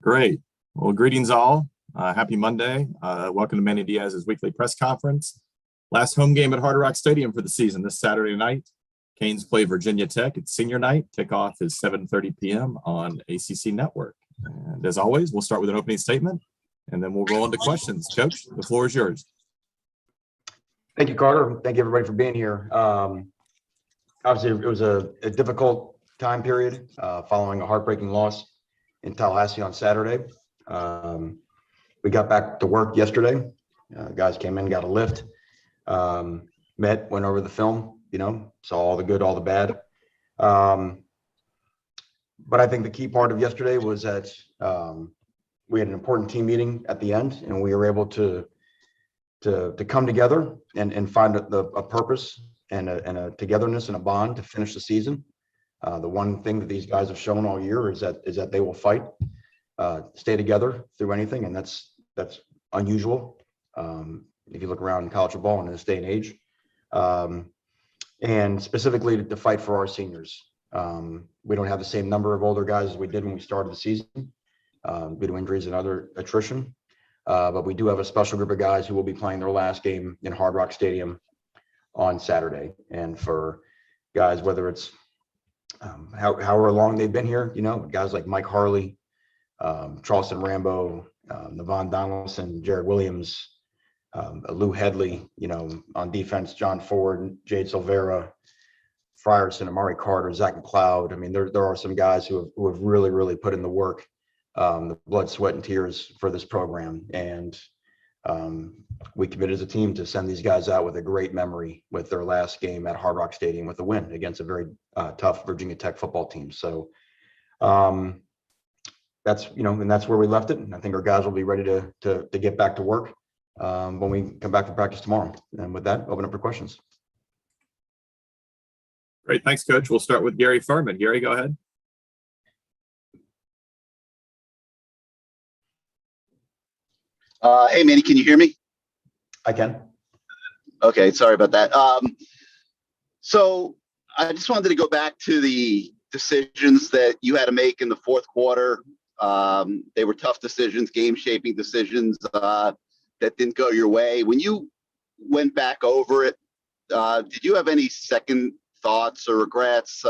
Great. Well, greetings all. Happy Monday. Welcome to Manny Diaz's weekly press conference. Last home game at Hard Rock Stadium for the season this Saturday night. Canes play Virginia Tech. It's senior night. Kickoff is 7:30 p.m. on ACC Network. And as always, we'll start with an opening statement, and then we'll roll into questions. Coach, the floor is yours. Thank you, Carter. Thank you, everybody, for being here. Obviously, it was a difficult time period following a heartbreaking loss in Tallahassee on Saturday. We got back to work yesterday. Guys came in, got a lift, met, went over the film, saw all the good, all the bad. But I think the key part of yesterday was that we had an important team meeting at the end, and we were able to come together and find a purpose and a togetherness and a bond to finish the season. The one thing that these guys have shown all year is that they will fight, stay together through anything, and that's unusual if you look around college football in this day and age. And specifically to fight for our seniors. We don't have the same number of older guys as we did when we started the season due to injuries and other attrition. But we do have a special group of guys who will be playing their last game in Hard Rock Stadium on Saturday. And for guys, whether it's however long they've been here, guys like Mike Harley, Charleston Rambo, Navon Donaldson, Jared Williams, Lou Headley, on defense, John Ford, Jade Silvera, Frierson, Amari Carter, Zach McLeod. I mean, there are some guys who have really, really put in the work, the blood, sweat, and tears for this program. And we committed as a team to send these guys out with a great memory with their last game at Hard Rock Stadium with a win against a very tough Virginia Tech football team. So that's, and that's where we left it. And I think our guys will be ready to get back to work when we come back to practice tomorrow. And with that, open up for questions. Great. Thanks, Coach. We'll start with Gary Ferman. Gary, go ahead. Hey, Manny, can you hear me? I can. Okay, sorry about that. So I just wanted to go back to the decisions that you had to make in the fourth quarter. They were tough decisions, game-shaping decisions that didn't go your way. When you went back over it, did you have any second thoughts or regrets?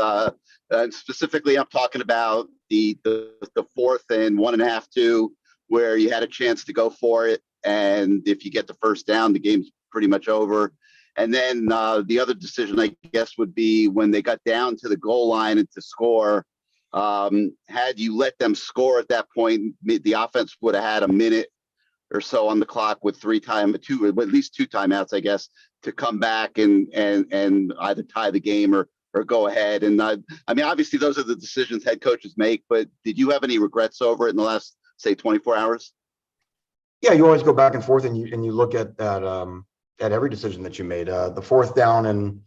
And specifically, I'm talking about the 4th and 1.5, 2, where you had a chance to go for it, and if you get the first down, the game's pretty much over. And then the other decision, I guess, would be when they got down to the goal line and to score. Had you let them score at that point, the offense would have had a minute or so on the clock with at least 2 timeouts, I guess, to come back and either tie the game or go ahead. And I mean, obviously, those are the decisions head coaches make. But did you have any regrets over it in the last, say, 24 hours? Yeah, you always go back and forth, and you look at every decision that you made. The 4th down and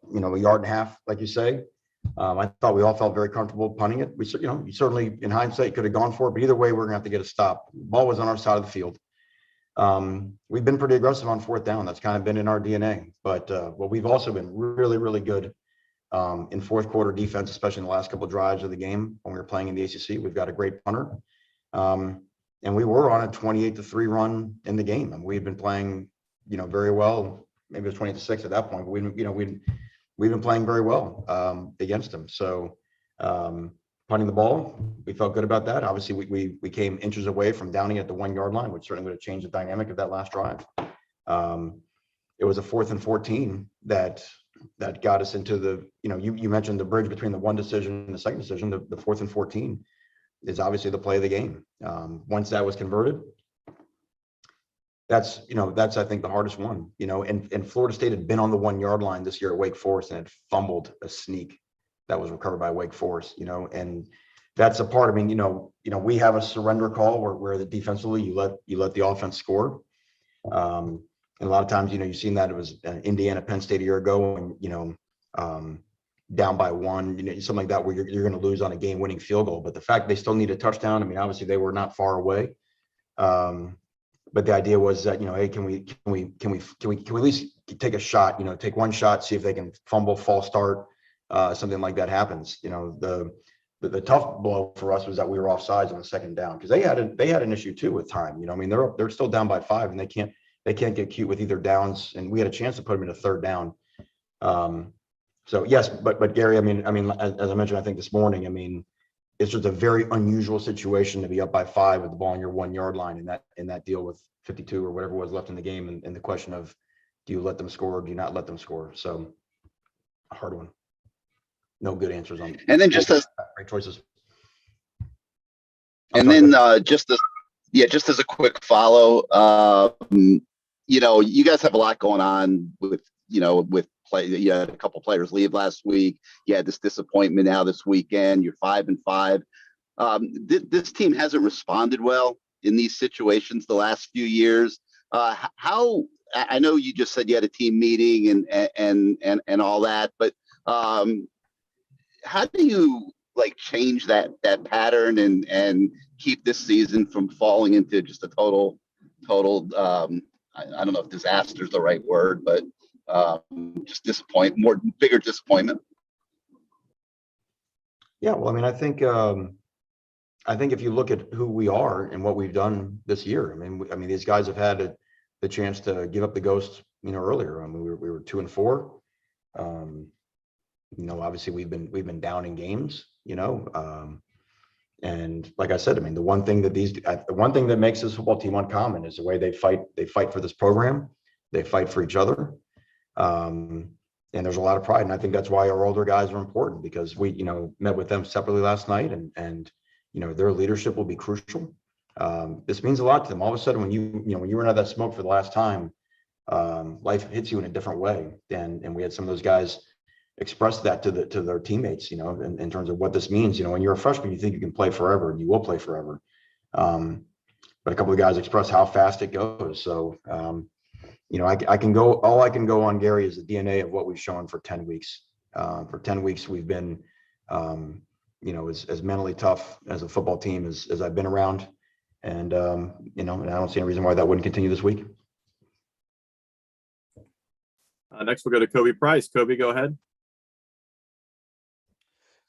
a 1.5 yards, like you say. I thought we all felt very comfortable punting it. We, you certainly in hindsight could have gone for it, but either way, we're gonna have to get a stop. The ball was on our side of the field. We've been pretty aggressive on 4th down. That's kind of been in our DNA. But we've also been really, really good in fourth quarter defense, especially in the last couple of drives of the game when we were playing in the ACC. We've got a great punter. And we were on a 28-3 run in the game, and we had been playing, very well. Maybe it was 28-6 at that point, but we've been playing very well against them. So punting the ball, we felt good about that. Obviously, we came inches away from downing at the 1 yard line, which certainly would have changed the dynamic of that last drive. It was a 4th and 14 that got us into the, you mentioned the bridge between the one decision and the second decision. The 4th and 14 is obviously the play of the game. Once that was converted, that's I think the hardest one, and Florida State had been on the 1 yard line this year at Wake Forest and had fumbled a sneak that was recovered by Wake Forest, and that's a part. I mean, we have a surrender call where the defensively you let the offense score. And a lot of times, you've seen that. It was Indiana, Penn State a year ago, and down by 1, something like that, where you're going to lose on a game-winning field goal. But the fact they still need a touchdown, I mean, obviously they were not far away. But the idea was that, hey, can we at least take a shot, take one shot, see if they can fumble, false start, something like that happens. The the tough blow for us was that we were offsides on the second down, because they had an issue too with time. I mean, they're still down by 5, and they can't get cute with either downs. And we had a chance to put them in a third down. So yes, but Gary, I mean, as I mentioned, I think this morning, I mean, it's just a very unusual situation to be up by 5 with the ball on your 1 yard line in that deal with 52 or whatever was left in the game, and the question of, do you let them score or do you not let them score? So a hard one. No good answers on. And then just as great choices. Just as a quick follow, you guys have a lot going on with play. You had a couple players leave last week. You had this disappointment now this weekend. You're 5-5. This team hasn't responded well in these situations the last few years. How, I know you just said you had a team meeting and all that, but how do you change that pattern and keep this season from falling into just a total I don't know if disaster is the right word, but just bigger disappointment? Yeah, well, I mean, I think if you look at who we are and what we've done this year, I mean, these guys have had the chance to give up the ghost, earlier. I mean, we were 2-4. Obviously we've been down in games, and like I said, I mean, the one thing that makes this football team uncommon is the way they fight for this program. They fight for each other. And there's a lot of pride. And I think that's why our older guys are important, because we, met with them separately last night, and their leadership will be crucial. This means a lot to them. All of a sudden, when you run out of that smoke for the last time, life hits you in a different way. And we had some of those guys express that to their teammates, in terms of what this means. When you're a freshman, you think you can play forever, and you will play forever. But a couple of guys express how fast it goes. So, all I can go on, Gary, is the DNA of what we've shown for 10 weeks. For 10 weeks, we've been, as mentally tough as a football team as I've been around. And, and I don't see any reason why that wouldn't continue this week. Next, we'll go to Kobe Price. Kobe, go ahead.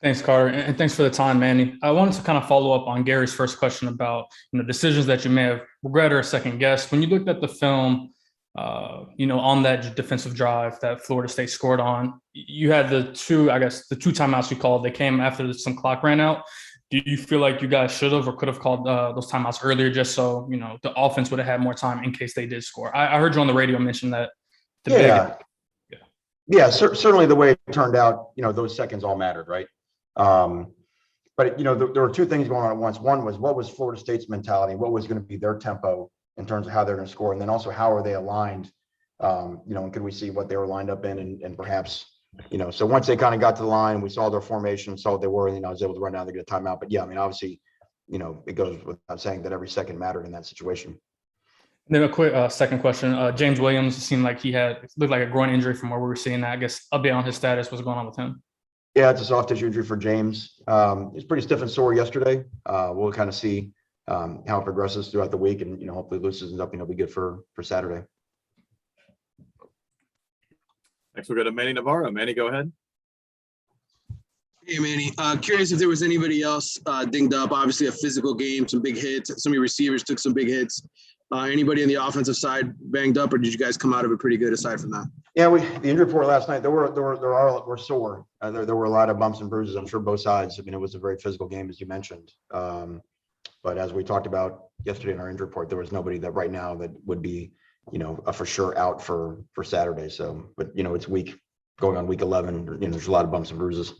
Thanks, Carter, and thanks for the time, Manny. I wanted to kind of follow up on Gary's first question about decisions that you may have regretted or second guessed. When you looked at the film, on that defensive drive that Florida State scored on, you had the two timeouts you called. They came after some clock ran out. Do you feel like you guys should have or could have called those timeouts earlier, just so the offense would have had more time in case they did score? I heard you on the radio mention that. Certainly the way it turned out, those seconds all mattered, right? But there were two things going on at once. One was, what was Florida State's mentality? What was going to be their tempo in terms of how they're going to score? And then also, how are they aligned? And could we see what they were lined up in, and perhaps, so once they kind of got to the line, we saw their formation, saw what they were, and I was able to run down to get a timeout. But yeah, I mean, obviously, it goes without saying that every second mattered in that situation. And then a quick second question. James Williams seemed like looked like a groin injury from where we were seeing that. I guess update on his status. What's going on with him? Yeah, it's a soft tissue injury for James. He's pretty stiff and sore yesterday. We'll kind of see how it progresses throughout the week, and hopefully loosens up. Be good for Saturday. Next, we'll go to Manny Navarro. Manny, go ahead. Hey, Manny. Curious if there was anybody else dinged up. Obviously, a physical game, some big hits. Some of your receivers took some big hits. Anybody on the offensive side banged up, or did you guys come out of it pretty good aside from that? Yeah, the injury report last night, we're sore. There were a lot of bumps and bruises, I'm sure, both sides. I mean, it was a very physical game, as you mentioned. But as we talked about yesterday in our injury report, there was nobody that right now that would be, a for sure out for Saturday. So, but it's going on week 11. There's a lot of bumps and bruises.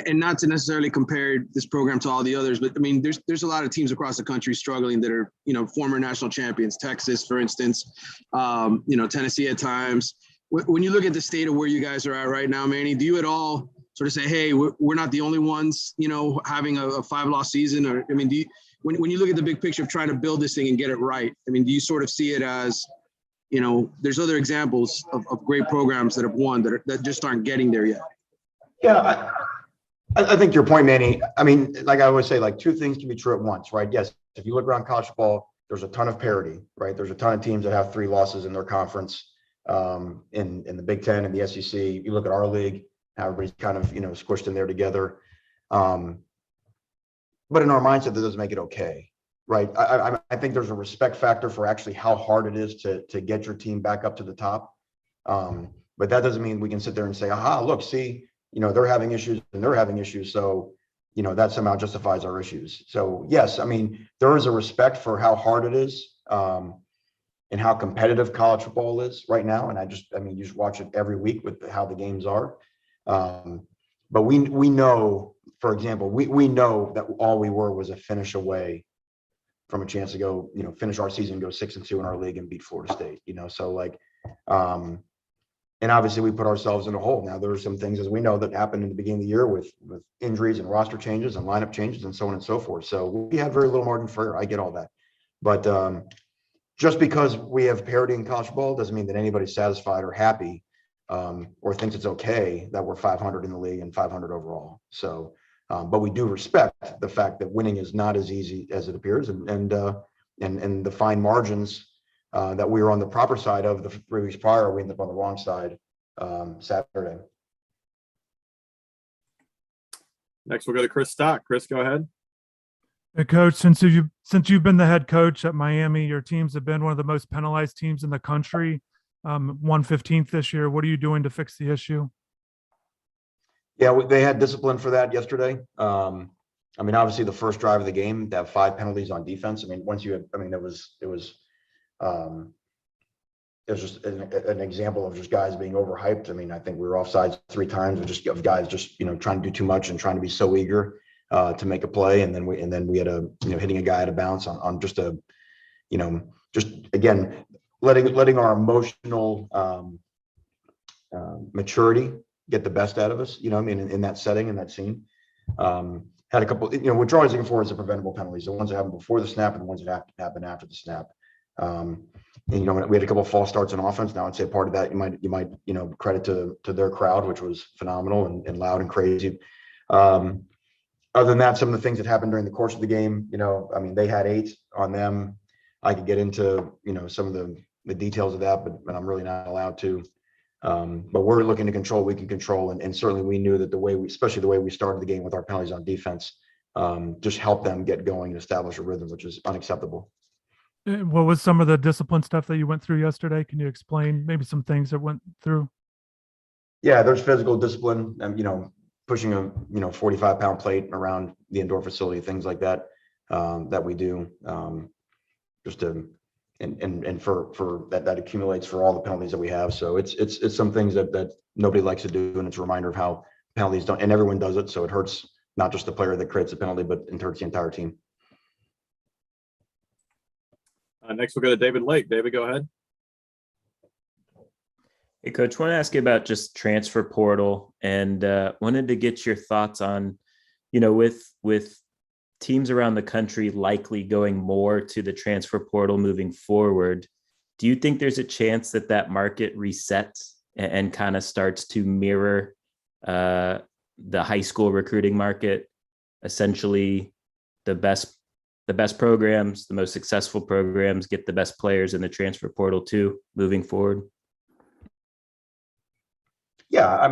And not to necessarily compare this program to all the others, but I mean, there's a lot of teams across the country struggling that are, former national champions. Texas, for instance, Tennessee at times. When you look at the state of where you guys are at right now, Manny, do you at all sort of say, hey, we're not the only ones, having a 5-loss season? Or, I mean, when you look at the big picture of trying to build this thing and get it right, I mean, do you sort of see it as, there's other examples of great programs that have won that just aren't getting there yet? Yeah, I think your point, Manny. I mean, like I always say, two things can be true at once, right? Yes, if you look around college football, there's a ton of parity, right? There's a ton of teams that have 3 losses in their conference, in the Big Ten and the SEC. You look at our league, how everybody's kind of, squished in there together. But in our mindset, that doesn't make it okay, right? I think there's a respect factor for actually how hard it is to get your team back up to the top. But that doesn't mean we can sit there and say, aha, look, see, they're having issues and they're having issues. So, that somehow justifies our issues. So yes, I mean, there is a respect for how hard it is, and how competitive college football is right now. And you just watch it every week with how the games are. But we know, for example, we know that all we were was a finish away from a chance to go, finish our season, go 6-2 in our league and beat Florida State, so like, and obviously we put ourselves in a hole. Now there are some things, as we know, that happened in the beginning of the year with injuries and roster changes and lineup changes and so on and so forth. So we had very little margin for error. I get all that. But just because we have parity in college football doesn't mean that anybody's satisfied or happy, or thinks it's okay that we're 500 in the league and 500 overall. So, but we do respect the fact that winning is not as easy as it appears, and the fine margins that we were on the proper side of the 3 weeks prior, we ended up on the wrong side Saturday. Next, we'll go to Chris Stock. Chris, go ahead. Hey, Coach, since you've been the head coach at Miami, your teams have been one of the most penalized teams in the country. 115th this year. What are you doing to fix the issue? Yeah, they had discipline for that yesterday. Obviously the first drive of the game, they have 5 penalties on defense. It was just an example of just guys being overhyped. I think we were offsides 3 times, of guys just trying to do too much and trying to be so eager to make a play, and then we had hitting a guy at a bounce on just again letting our emotional maturity get the best out of us. In that setting, in that scene. Had a couple. What you're always looking for is the preventable penalties, the ones that happen before the snap and the ones that happen after the snap. We had a couple of false starts on offense. Now I'd say part of that you might credit to their crowd, which was phenomenal and loud and crazy. Other than that, some of the things that happened during the course of the game, they had 8 on them. I could get into some of the details of that, but I'm really not allowed to. But we're looking to control what we can control, and certainly we knew that especially the way we started the game with our penalties on defense, just helped them get going and establish a rhythm, which is unacceptable. What was some of the discipline stuff that you went through yesterday? Can you explain maybe some things that went through? Yeah, there's physical discipline, and pushing a 45-pound plate around the indoor facility, things like that, that we do, just to and for that accumulates for all the penalties that we have. So it's some things that nobody likes to do, and it's a reminder of how penalties don't, and everyone does it, so it hurts not just the player that creates the penalty, but it hurts the entire team. Next, we'll go to David Lake. David, go ahead. Hey, Coach, want to ask you about just transfer portal, and wanted to get your thoughts on, with teams around the country likely going more to the transfer portal moving forward, do you think there's a chance that market resets and kind of starts to mirror the high school recruiting market? Essentially, the best programs, the most successful programs get the best players in the transfer portal too, moving forward? Yeah,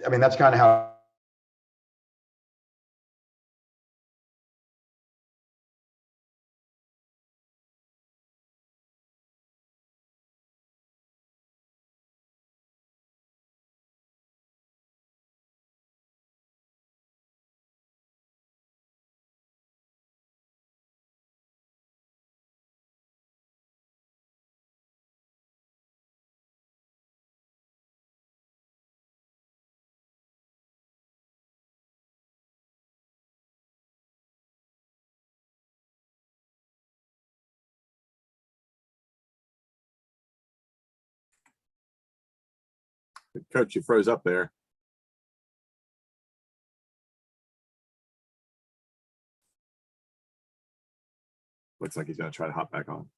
that's kind of how Coach, you froze up there. Looks like he's going to try to hop back on.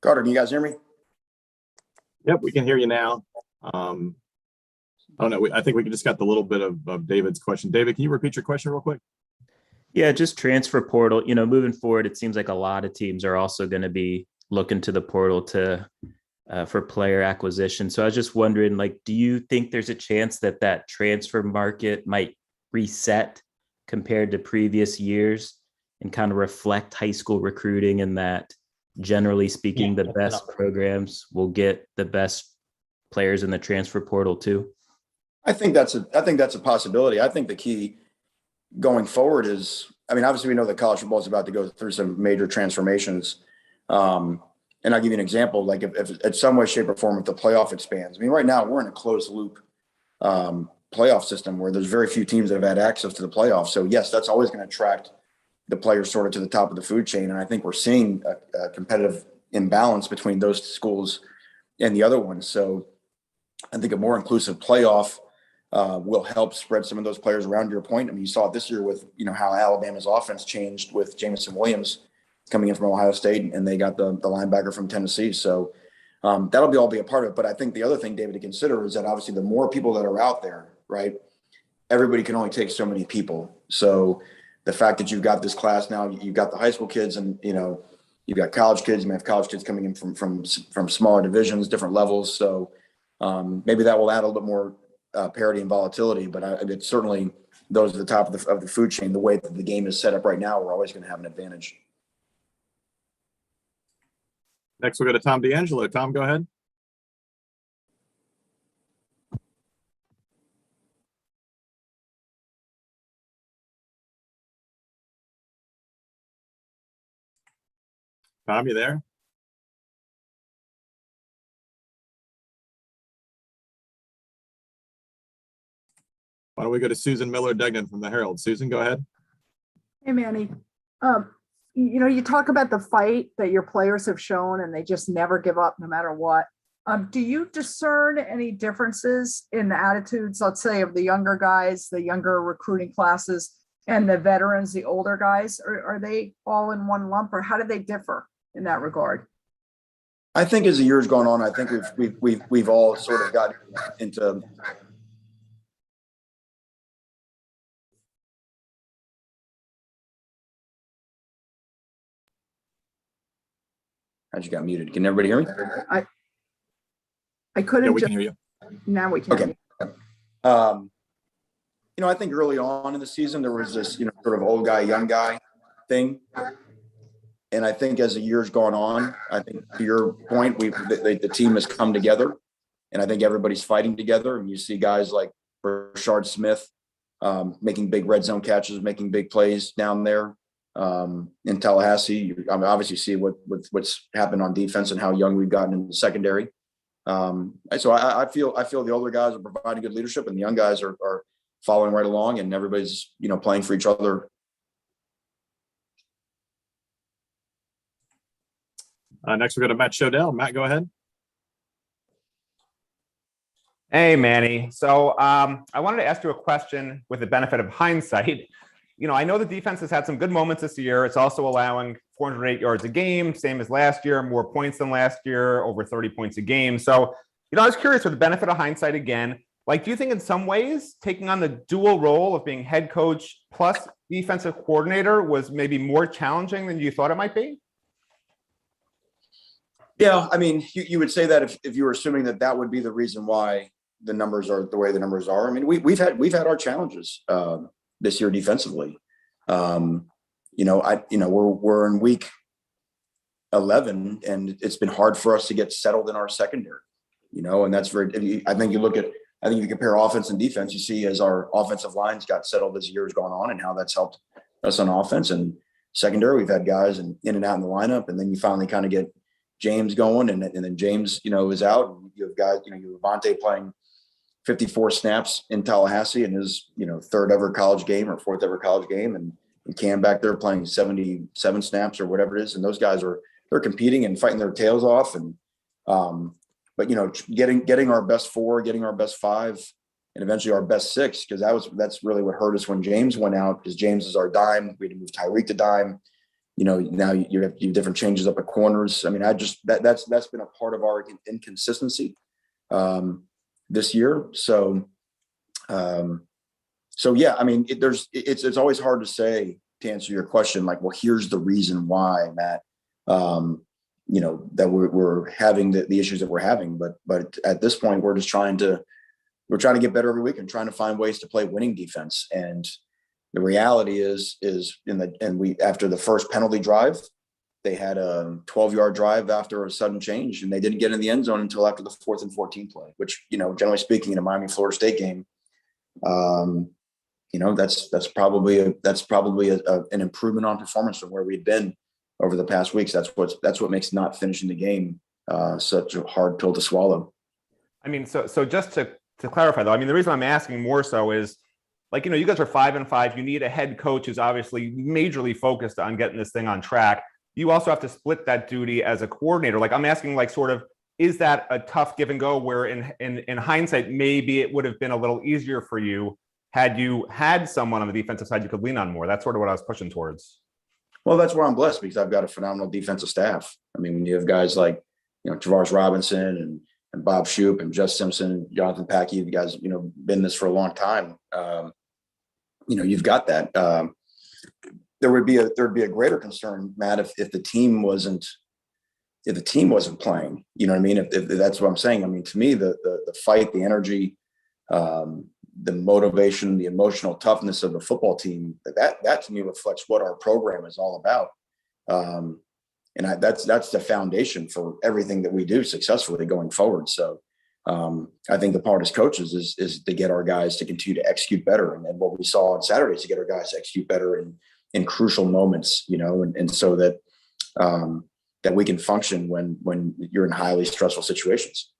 Carter, can you guys hear me? Yep, we can hear you now. I don't know. I think we just got the little bit of David's question. David, can you repeat your question real quick? Yeah, just transfer portal. Moving forward, it seems like a lot of teams are also going to be looking to the portal for player acquisition. So I was just wondering, do you think there's a chance that transfer market might reset compared to previous years and kind of reflect high school recruiting, and that generally speaking, the best programs will get the best players in the transfer portal too? I think that's a possibility. I think the key going forward is, obviously we know that college football is about to go through some major transformations. And I'll give you an example, if in some way, shape, or form, if the playoff expands. Right now we're in a closed loop playoff system where there's very few teams that have had access to the playoffs. So yes, that's always going to attract the players sort of to the top of the food chain. And I think we're seeing a competitive imbalance between those schools and the other ones. So I think a more inclusive playoff will help spread some of those players around. Your point. You saw it this year with, how Alabama's offense changed with Jamison Williams coming in from Ohio State, and they got the linebacker from Tennessee. So that'll all be a part of it. But I think the other thing, David, to consider is that obviously the more people that are out there, right, everybody can only take so many people. So the fact that you've got this class now, you've got the high school kids, and you've got college kids. You may have college kids coming in from smaller divisions, different levels. So maybe that will add a little bit more parity and volatility. But it's certainly those at the top of the food chain. The way that the game is set up right now, we're always going to have an advantage. Next, we'll go to Tom D'Angelo. Tom, go ahead. Tom, you there? Why don't we go to Susan Miller-Degnan from the Herald? Susan, go ahead. Hey, Manny. You talk about the fight that your players have shown and they just never give up no matter what. Do you discern any differences in the attitudes, let's say, of the younger guys, the younger recruiting classes, and the veterans, the older guys? Are they all in one lump, or how do they differ in that regard? I think as the years gone on, I think we've all sort of got into you got muted. Can everybody hear me? I couldn't. Yeah, we can hear you. Now we can. Okay. I think early on in the season there was this, sort of old guy, young guy thing, and I think as the years gone on, I think to your point, the team has come together, and I think everybody's fighting together. And you see guys like Rashard Smith making big red zone catches, making big plays down there. In Tallahassee, obviously see what's happened on defense and how young we've gotten in the secondary. So I feel the older guys are providing good leadership, and the young guys are following right along, and everybody's playing for each other. Next, we go to Matt Shodell. Matt, go ahead. Hey, Manny. So I wanted to ask you a question with the benefit of hindsight. I know the defense has had some good moments this year. It's also allowing 408 yards a game, same as last year, more points than last year, over 30 points a game. So, I was curious, with the benefit of hindsight again, do you think in some ways taking on the dual role of being head coach plus defensive coordinator was maybe more challenging than you thought it might be? Yeah, you would say that if you were assuming that would be the reason why the numbers are the way the numbers are. We've had our challenges this year defensively. We're in week 11, and it's been hard for us to get settled in our secondary. And that's I think if you compare offense and defense, you see as our offensive lines got settled as the years gone on, and how that's helped us on offense. And secondary, we've had guys in and out in the lineup, and then you finally kind of get James going, and then James, is out. And you have guys, you have Avante playing 54 snaps in Tallahassee in his, third ever college game or fourth ever college game, and Cam back there playing 77 snaps or whatever it is. And those guys they're competing and fighting their tails off. And but getting our best four, getting our best five, and eventually our best six, because that's really what hurt us when James went out, because James is our dime. We had to move Tyreek to dime. now you have different changes up at corners. I mean, that's been a part of our inconsistency this year. So yeah, I mean, it's always hard to say, to answer your question, like, well, here's the reason why, Matt, that we're having the issues that we're having. But at this point, we're trying to get better every week and trying to find ways to play winning defense. And the reality is after the first penalty drive, they had a 12-yard drive after a sudden change, and they didn't get in the end zone until after the 4th and 14 play, which, generally speaking, in a Miami Florida State game, that's probably an improvement on performance from where we'd been over the past weeks. That's what makes not finishing the game such a hard pill to swallow. I mean, so just to clarify, though, I mean, the reason I'm asking more so is, like, you guys are 5-5. You need a head coach who's obviously majorly focused on getting this thing on track. You also have to split that duty as a coordinator. Like, I'm asking, like, sort of, is that a tough give and go where in hindsight, maybe it would have been a little easier for you had you had someone on the defensive side you could lean on more? That's sort of what I was pushing towards. Well, that's where I'm blessed, because I've got a phenomenal defensive staff. I mean, when you have guys like, Travaris Robinson and Bob Shoop and Jess Simpson, Jonathan Packey, the guys, been this for a long time. You've got that. There would be a greater concern, Matt, if the team wasn't playing. You know what I mean? If that's what I'm saying. I mean, to me, the fight, the energy, the motivation, the emotional toughness of the football team, that to me reflects what our program is all about. And that's the foundation for everything that we do successfully going forward. So I think the part as coaches is to get our guys to continue to execute better. And then what we saw on Saturday is to get our guys to execute better in crucial moments, and so that that we can function when you're in highly stressful situations.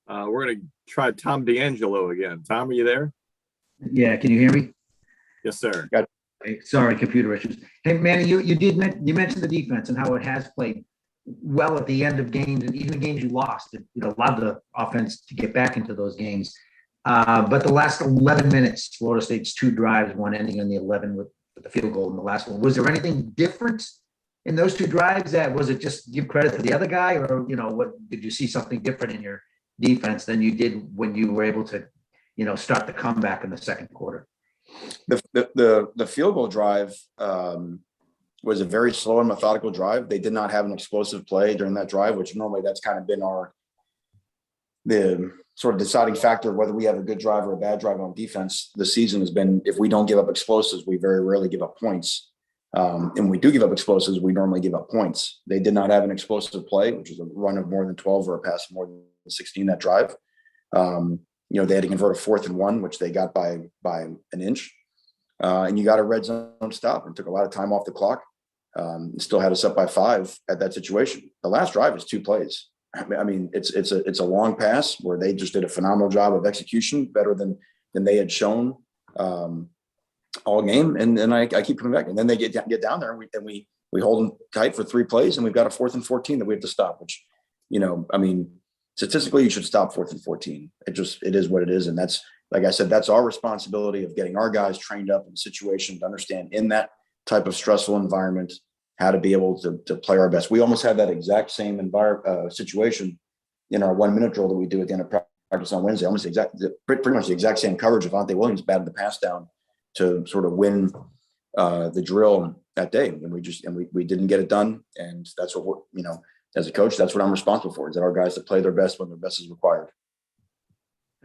We're going to try Tom D'Angelo again. Tom, are you there? Yeah, can you hear me? Yes, sir. Hey, sorry, computer issues. Hey, Manny, you mentioned the defense and how it has played well at the end of games, and even the games you lost, it allowed the offense to get back into those games. But the last 11 minutes, Florida State's 2 drives, one ending in the 11 with the field goal in the last one. Was there anything different in those 2 drives? Was it just give credit to the other guy, or what did you see something different in your defense than you did when you were able to start the comeback in the second quarter? The field goal drive was a very slow and methodical drive. They did not have an explosive play during that drive, which normally that's kind of been the sort of deciding factor of whether we have a good drive or a bad drive on defense. The season has been, if we don't give up explosives, we very rarely give up points. And when we do give up explosives, we normally give up points. They did not have an explosive play, which is a run of more than 12 or a pass of more than 16 that drive. They had to convert a 4th and 1, which they got by an inch. And you got a red zone stop and took a lot of time off the clock. And still had us up by 5 at that situation. The last drive is 2 plays. I mean, it's a long pass where they just did a phenomenal job of execution, better than they had shown all game. And I keep coming back, and then they get down there, and we hold them tight for 3 plays, and we've got a 4th and 14 that we have to stop. Which, I mean, statistically, you should stop 4th and 14. It is what it is, and that's, like I said, that's our responsibility of getting our guys trained up in situations to understand in that type of stressful environment how to be able to play our best. We almost had that exact same situation in our 1-minute drill that we do at the end of practice on Wednesday. Pretty much the exact same coverage. Avante Williams batted the pass down to sort of win the drill that day, and we didn't get it done. And that's what we're, as a coach, that's what I'm responsible for, is that our guys to play their best when their best is required.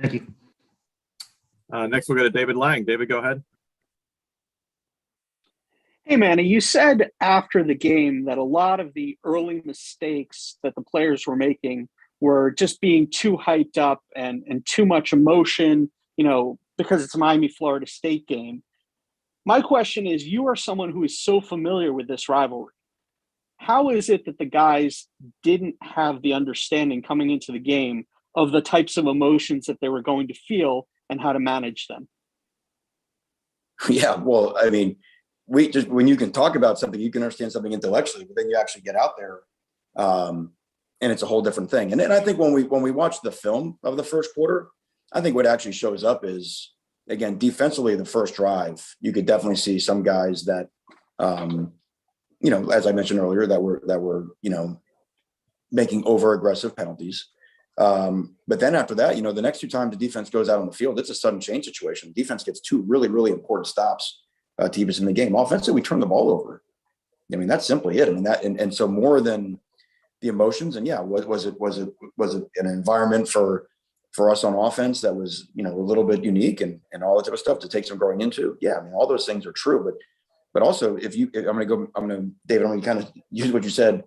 Thank you. Next, we'll go to David Lang. David, go ahead. Hey, Manny, you said after the game that a lot of the early mistakes that the players were making were just being too hyped up and too much emotion, because it's a Miami, Florida State game. My question is, you are someone who is so familiar with this rivalry. How is it that the guys didn't have the understanding coming into the game of the types of emotions that they were going to feel and how to manage them? Yeah, well, I mean, when you can talk about something, you can understand something intellectually, but then you actually get out there, and it's a whole different thing. And then I think when we watch the film of the first quarter, I think what actually shows up is again, defensively, the first drive, you could definitely see some guys that, as I mentioned earlier, that were making over aggressive penalties. But then after that, the next 2 times the defense goes out on the field, it's a sudden change situation. Defense gets 2 really, really important stops to keep us in the game. Offensively, we turn the ball over. I mean, that's simply it. I mean, that, and so more than the emotions, and was it an environment for us on offense that was, a little bit unique and all that type of stuff to take some growing into? Yeah, I mean, all those things are true, but also David, I'm going to kind of use what you said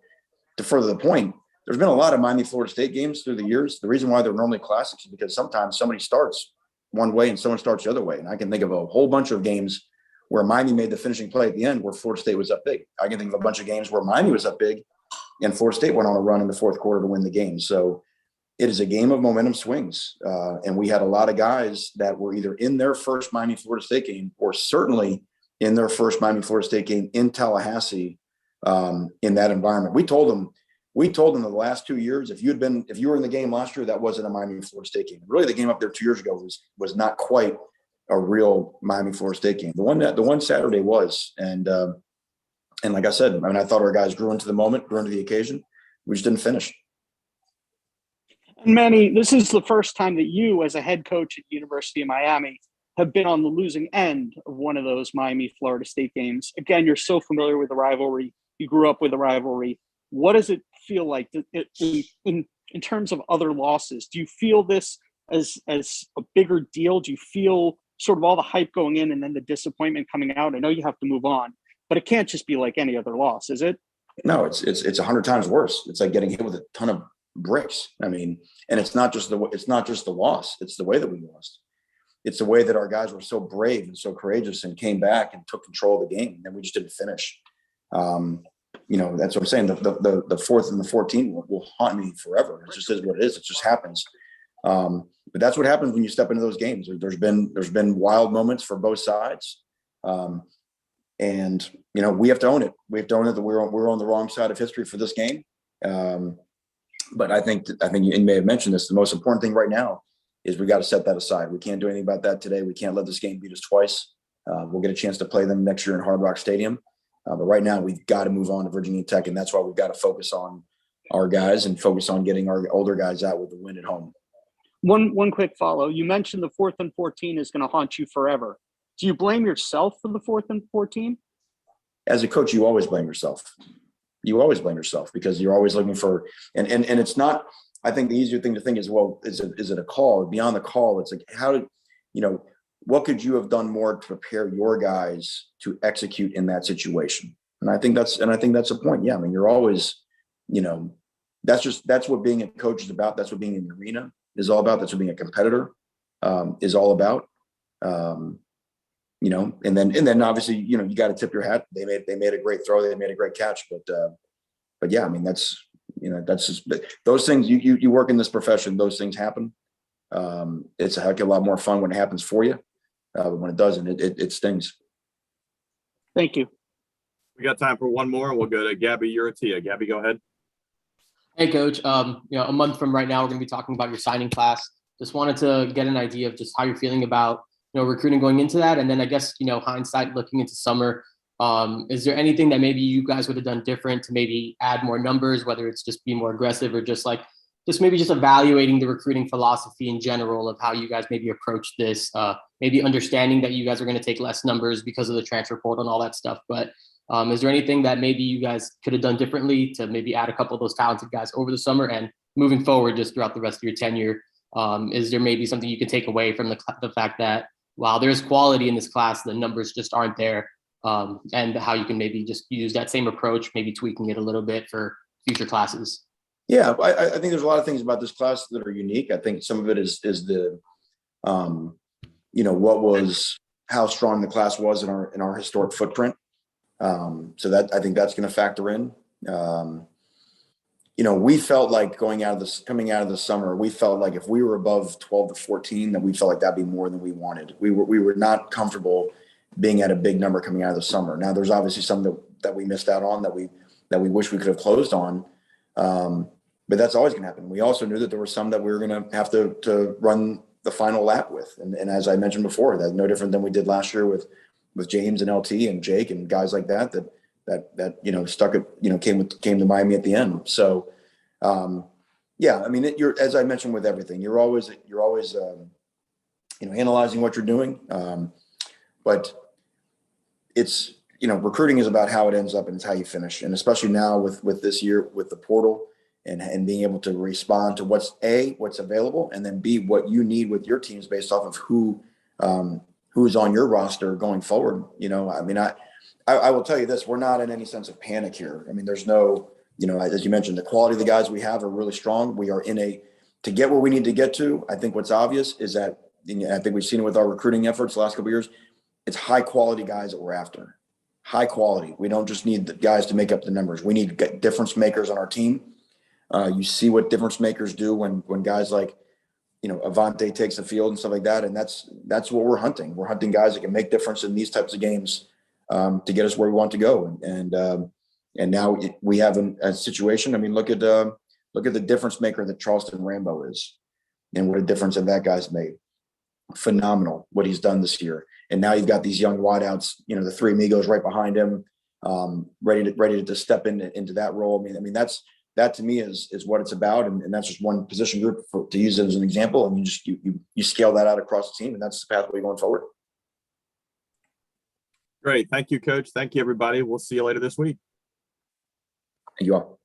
to further the point. There's been a lot of Miami, Florida State games through the years. The reason why they're normally classics is because sometimes somebody starts one way and someone starts the other way. And I can think of a whole bunch of games where Miami made the finishing play at the end where Florida State was up big. I can think of a bunch of games where Miami was up big and Florida State went on a run in the fourth quarter to win the game. So it is a game of momentum swings. And we had a lot of guys that were either in their first Miami, Florida State game or certainly in their first Miami, Florida State game in Tallahassee in that environment. We told them the last 2 years, if you were in the game last year, that wasn't a Miami, Florida State game. Really, the game up there 2 years ago was not quite a real Miami, Florida State game. The one Saturday was, and like I said, I mean, I thought our guys grew into the moment, grew into the occasion. We just didn't finish. And Manny, this is the first time that you, as a head coach at University of Miami, have been on the losing end of one of those Miami, Florida State games. Again, you're so familiar with the rivalry. You grew up with the rivalry. What does it feel like in terms of other losses? Do you feel this as a bigger deal? Do you feel sort of all the hype going in and then the disappointment coming out? I know you have to move on, but it can't just be like any other loss, is it? No, it's 100 times worse. It's like getting hit with a ton of bricks. I mean, and it's not just the loss. It's the way that we lost. It's the way that our guys were so brave and so courageous and came back and took control of the game. And then we just didn't finish. That's what I'm saying. The 4th and the 14th will haunt me forever. It just is what it is. It just happens. But that's what happens when you step into those games. There's been wild moments for both sides. And we have to own it. We have to own it that we're on the wrong side of history for this game. But I think you may have mentioned this. The most important thing right now is we got to set that aside. We can't do anything about that today. We can't let this game beat us twice. We'll get a chance to play them next year in Hard Rock Stadium. But right now we've got to move on to Virginia Tech, and that's why we've got to focus on our guys and focus on getting our older guys out with the win at home. One quick follow. You mentioned the 4th and 14 is going to haunt you forever. Do you blame yourself for the 4th and 14? As a coach, you always blame yourself. You always blame yourself because you're always looking for, and it's not, I think the easier thing to think is, well, is it a call? Beyond the call, it's like, what could you have done more to prepare your guys to execute in that situation? And I think that's a point. Yeah. I mean, you're always, that's what being a coach is about. That's what being in the arena is all about. That's what being a competitor is all about. And then obviously, you got to tip your hat. They made a great throw. They made a great catch, but yeah, I mean, that's just those things you work in this profession, those things happen. It's a heck of a lot more fun when it happens for you. But when it doesn't, it stings. Thank you. We got time for one more. We'll go to Gabby Uratia. Gabby, go ahead. Hey, Coach. A month from right now, we're going to be talking about your signing class. Just wanted to get an idea of just how you're feeling about recruiting going into that, and then I guess hindsight looking into summer. Is there anything that maybe you guys would have done different to maybe add more numbers, whether it's just being more aggressive or just evaluating the recruiting philosophy in general of how you guys maybe approach this, maybe understanding that you guys are going to take less numbers because of the transfer portal and all that stuff. But is there anything that maybe you guys could have done differently to maybe add a couple of those talented guys over the summer and moving forward just throughout the rest of your tenure? Is there maybe something you can take away from the fact that while there's quality in this class, the numbers just aren't there, and how you can maybe just use that same approach, maybe tweaking it a little bit for future classes? Yeah, I think there's a lot of things about this class that are unique. I think some of it is the, how strong the class was in our historic footprint. So that I think that's going to factor in. We felt like coming out of the summer, we felt like if we were above 12 to 14, that we felt like that'd be more than we wanted. We were not comfortable being at a big number coming out of the summer. Now there's obviously some that we missed out on that we wish we could have closed on. But that's always going to happen. We also knew that there were some that we were going to have to run the final lap with. And as I mentioned before, that's no different than we did last year with James and LT and Jake and guys like that stuck it, came to Miami at the end. So, yeah, I mean, you're, as I mentioned with everything, you're always analyzing what you're doing. But it's, recruiting is about how it ends up and it's how you finish. And especially now with this year, with the portal and being able to respond to what's available, and then B, what you need with your teams based off of who's on your roster going forward. I mean, I will tell you this, we're not in any sense of panic here. I mean, there's no, as you mentioned, the quality of the guys we have are really strong. We are to get where we need to get to. I think what's obvious is that, I think we've seen it with our recruiting efforts the last couple of years, it's high quality guys that we're after. High quality. We don't just need the guys to make up the numbers. We need to get difference makers on our team. You see what difference makers do when guys like, Avante takes the field and stuff like that. And that's what we're hunting. We're hunting guys that can make difference in these types of games to get us where we want to go. And now we have a situation. I mean, look at the difference maker that Charleston Rambo is, and what a difference that guy's made. Phenomenal what he's done this year. And now you've got these young wideouts, the three amigos right behind him, ready to step into that role. I mean, that to me is what it's about. And that's just one position group to use it as an example. And you scale that out across the team, and that's the pathway going forward. Great. Thank you, Coach. Thank you, everybody. We'll see you later this week. Thank you all.